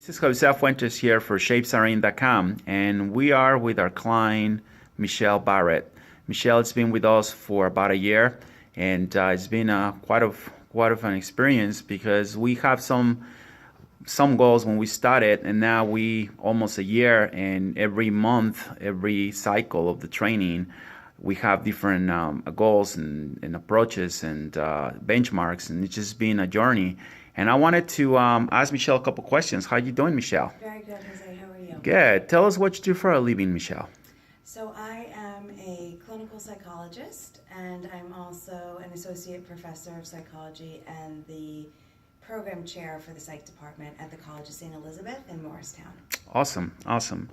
This is Jose Fuentes here for ShapesArein.com, and we are with our client, Michelle Barret. Michelle has been with us for about a year, and it's been quite of an experience because we have some goals when we started, and now we almost a year, and every month, every cycle of the training, we have different goals and approaches and benchmarks, and it's just been a journey. And I wanted to ask Michelle a couple questions. How you doing, Michelle? Very good, Jose. How are you? Good. Tell us what you do for a living, Michelle. So I am a clinical psychologist, and I'm also an associate professor of psychology and the program chair for the psych department at the College of St. Elizabeth in Morristown. Awesome.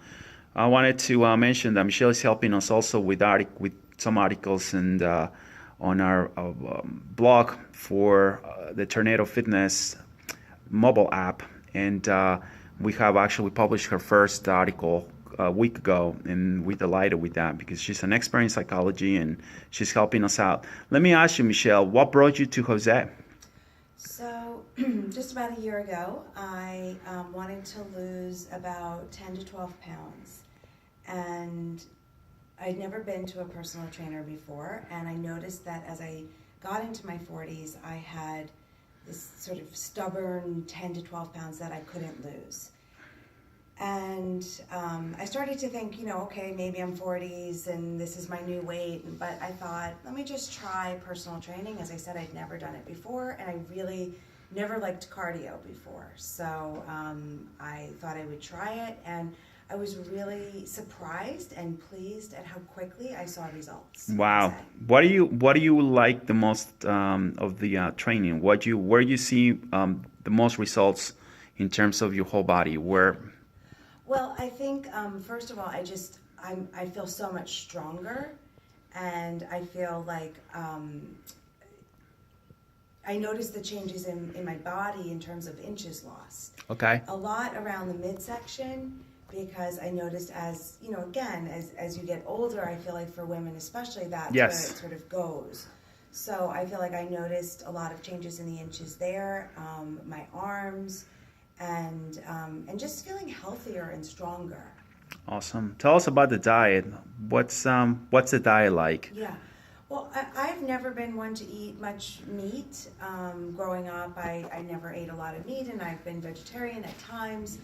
I wanted to mention that Michelle is helping us also with some articles and on our blog for the Tornado Fitness mobile app, and we have actually published her first article a week ago, and we're delighted with that because she's an expert in psychology and she's helping us out. Let me ask you, Michelle, what brought you to Jose? So just about a year ago, I wanted to lose about 10 to 12 pounds, and I'd never been to a personal trainer before, and I noticed that as I got into my 40s, I had this sort of stubborn 10 to 12 pounds that I couldn't lose. And I started to think, okay, maybe I'm 40s and this is my new weight, but I thought, let me just try personal training. As I said, I'd never done it before, and I really never liked cardio before. So I thought I would try it, and I was really surprised and pleased at how quickly I saw results. Wow. What do you like the most of the training? Where you see the most results in terms of your whole body? Well, I think first of all, I feel so much stronger, and I feel like I noticed the changes in my body in terms of inches lost. Okay. A lot around the midsection, because I noticed as you get older, I feel like for women especially, that's yes, where it sort of goes. So I feel like I noticed a lot of changes in the inches there, my arms, and just feeling healthier and stronger. Awesome. Tell us about the diet. What's the diet like? Yeah. Well, I've never been one to eat much meat. Growing up, I never ate a lot of meat, and I've been vegetarian at times.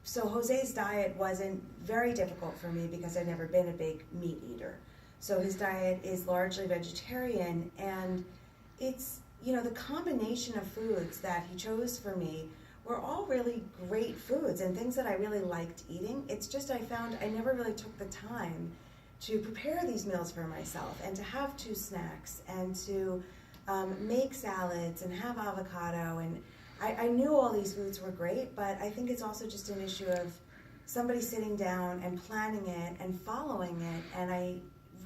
So Jose's diet wasn't very difficult for me because I've never been a big meat eater. So his diet is largely vegetarian, and it's, the combination of foods that he chose for me were all really great foods and things that I really liked eating. It's just I found I never really took the time to prepare these meals for myself and to have 2 snacks and to make salads and have avocado, and I knew all these foods were great, but I think it's also just an issue of somebody sitting down and planning it and following it, and I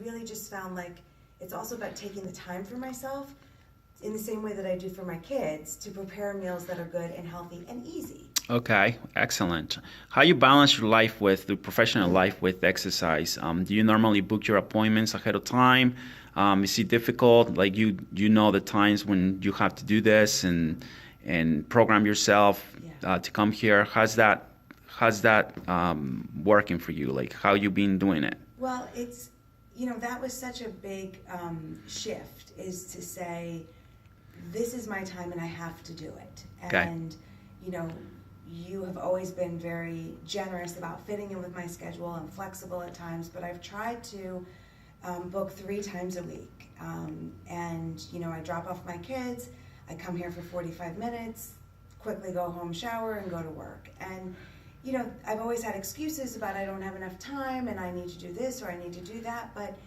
really just found like it's also about taking the time for myself in the same way that I do for my kids to prepare meals that are good and healthy and easy. Okay, excellent. How you balance your life the professional life with exercise? Do you normally book your appointments ahead of time? Is it difficult? Like you know the times when you have to do this and program yourself to come here. How's that working for you? Like how you been doing it? Well, it's that was such a big shift, is to say this is my time and I have to do it. And you have always been very generous about fitting in with my schedule and flexible at times, but I've tried to book 3 times a week. And I drop off my kids, I come here for 45 minutes, quickly go home, shower, and go to work. And I've always had excuses about I don't have enough time and I need to do this or I need to do that, but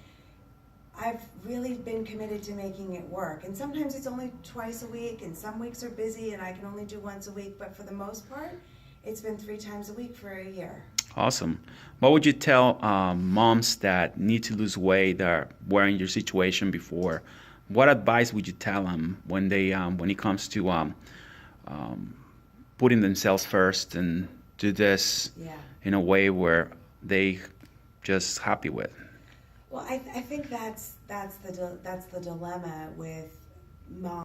I've really been committed to making it work. And sometimes it's only twice a week, and some weeks are busy and I can only do once a week, but for the most part, it's been 3 times a week for a year. Awesome. What would you tell moms that need to lose weight, that were in your situation before? What advice would you tell them when it comes to putting themselves first and do this in a way where they just happy with? Well, I think that's the dilemma with moms.